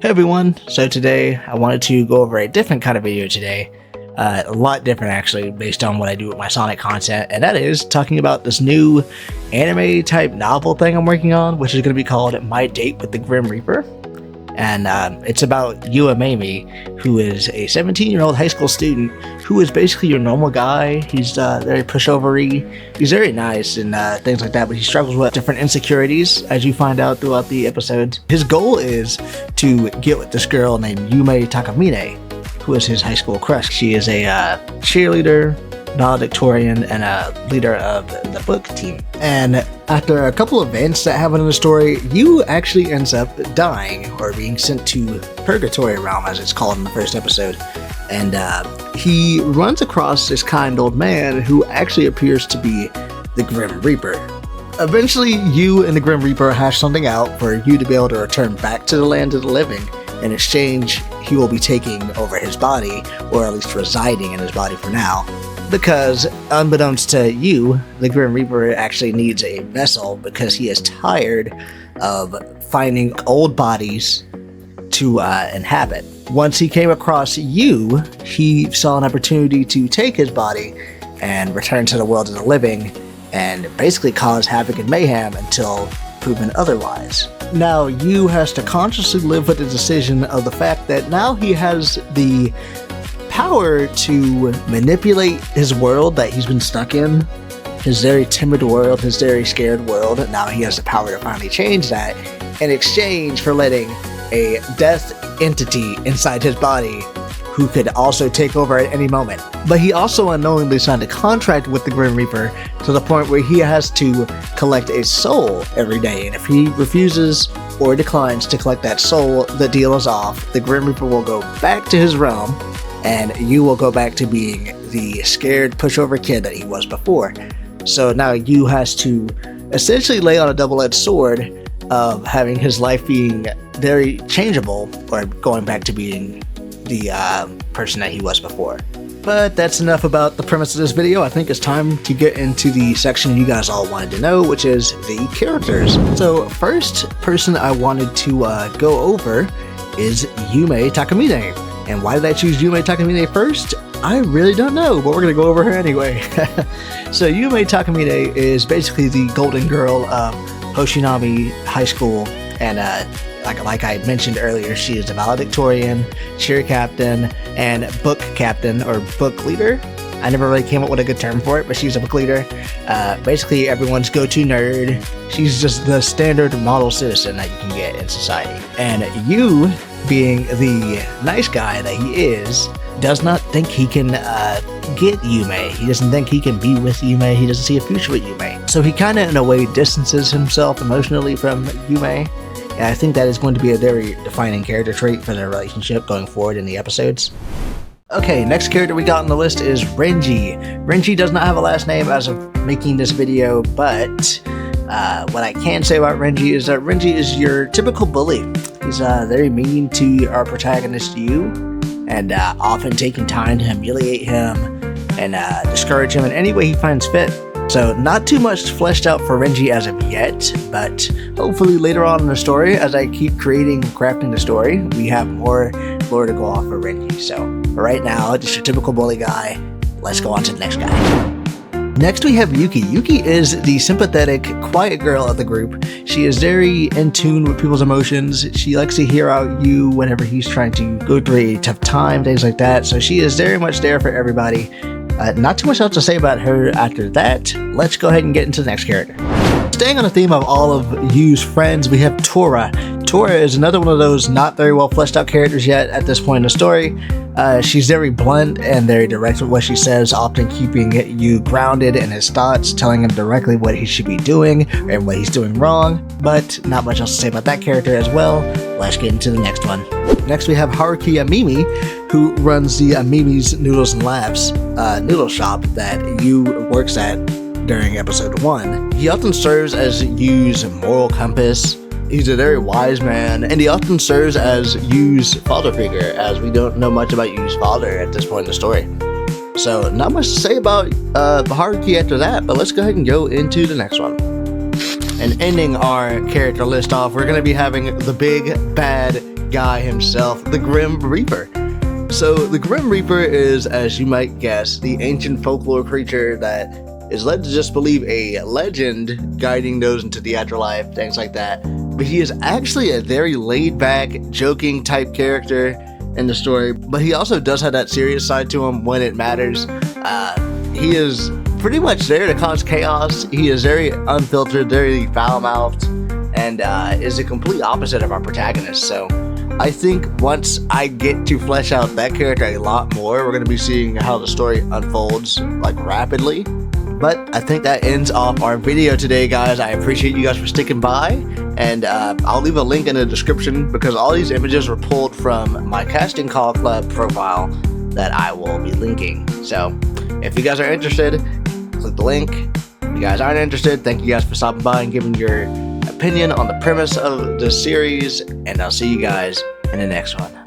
Hey everyone, so today I wanted to go over a different kind of video today, a lot different actually based on what I do with my Sonic content, and that is talking about this new anime type novel thing I'm working on, which is going to be called My Date with the Grim Reaper. And it's about Yuu Amami, who is a 17-year-old high school student who is basically your normal guy. He's very pushover-y. He's very nice and things like that, but he struggles with different insecurities, as you find out throughout the episodes. His goal is to get with this girl named Yuu Amami, who is his high school crush. She is a cheerleader, valedictorian, and a leader of the book team. And after a couple of events that happen in the story, Yuu actually ends up dying, or being sent to Purgatory Realm, as it's called in the first episode. And he runs across this kind old man who actually appears to be the Grim Reaper. Eventually, Yuu and the Grim Reaper hash something out for Yuu to be able to return back to the land of the living. In exchange, he will be taking over his body, or at least residing in his body for now. Because, unbeknownst to Yuu, the Grim Reaper actually needs a vessel because he is tired of finding old bodies to inhabit. Once he came across Yuu, he saw an opportunity to take his body and return to the world of the living and basically cause havoc and mayhem until proven otherwise. Now, Yuu has to consciously live with the decision of the fact that now he has the power to manipulate his world that he's been stuck in, his very timid world, his very scared world, and now he has the power to finally change that in exchange for letting a death entity inside his body who could also take over at any moment. But he also unknowingly signed a contract with the Grim Reaper to the point where he has to collect a soul every day, and if he refuses or declines to collect that soul, the deal is off. The Grim Reaper will go back to his realm, and Yuu will go back to being the scared pushover kid that he was before. So now Yuu has to essentially lay on a double-edged sword of having his life being very changeable, or going back to being the person that he was before. But that's enough about the premise of this video. I think it's time to get into the section you guys all wanted to know, which is the characters. So first person I wanted to go over is Yuu Amami. And why did I choose Yuu Amami first? I really don't know, but we're going to go over her anyway. So Yuu Amami is basically the golden girl of Hoshinami High School, and like I mentioned earlier, she is the valedictorian, cheer captain, and book captain, or book leader. I never really came up with a good term for it, but she's a book leader. Basically everyone's go-to nerd. She's just the standard model citizen that you can get in society. And Yuu, being the nice guy that he is, does not think he can get Yuu. He doesn't think he can be with Yuu. He doesn't see a future with Yuu. So he kind of, in a way, distances himself emotionally from Yuu. And I think that is going to be a very defining character trait for their relationship going forward in the episodes. Okay, next character we got on the list is Renji. Renji does not have a last name as of making this video, but what I can say about Renji is that Renji is your typical bully. He's very mean to our protagonist Yuu, and often taking time to humiliate him and discourage him in any way he finds fit. So not too much fleshed out for Renji as of yet, but hopefully later on in the story, as I keep creating and crafting the story, we have more lore to go off for Renji. So for right now, just your typical bully guy. Let's go on to the next guy. Next we have Yuki. Yuki is the sympathetic, quiet girl of the group. She is very in tune with people's emotions. She likes to hear out Yuu whenever he's trying to go through a tough time, things like that. So she is very much there for everybody. Not too much else to say about her after that. Let's go ahead and get into the next character. Staying on the theme of all of Yuu's friends, we have Tora. Tora is another one of those not very well fleshed out characters yet at this point in the story. She's very blunt and very direct with what she says, often keeping Yuu grounded in his thoughts, telling him directly what he should be doing and what he's doing wrong, but not much else to say about that character as well. Let's get into the next one. Next we have Haruki Amimi, who runs the Amimi's Noodles and Laughs noodle shop that Yuu works at during episode 1. He often serves as Yuu's moral compass. He's a very wise man, and he often serves as Yuu's father figure, as we don't know much about Yuu's father at this point in the story. So not much to say about Haruki after that, but let's go ahead and go into the next one. And ending our character list off, we're going to be having the big bad guy himself, the Grim Reaper. So the Grim Reaper is, as you might guess, the ancient folklore creature that is led to just believe a legend guiding those into the afterlife, things like that. But he is actually a very laid-back, joking type character in the story, but he also does have that serious side to him when it matters. He is pretty much there to cause chaos. He is very unfiltered, very foul-mouthed, and is a complete opposite of our protagonist. So I think once I get to flesh out that character a lot more, we're going to be seeing how the story unfolds like rapidly. But I think that ends off our video today, guys. I appreciate you guys for sticking by, and I'll leave a link in the description because all these images were pulled from my Casting Call Club profile that I will be linking. So if you guys are interested, click the link. If you guys aren't interested, thank you guys for stopping by and giving your opinion on the premise of the series, and I'll see you guys in the next one.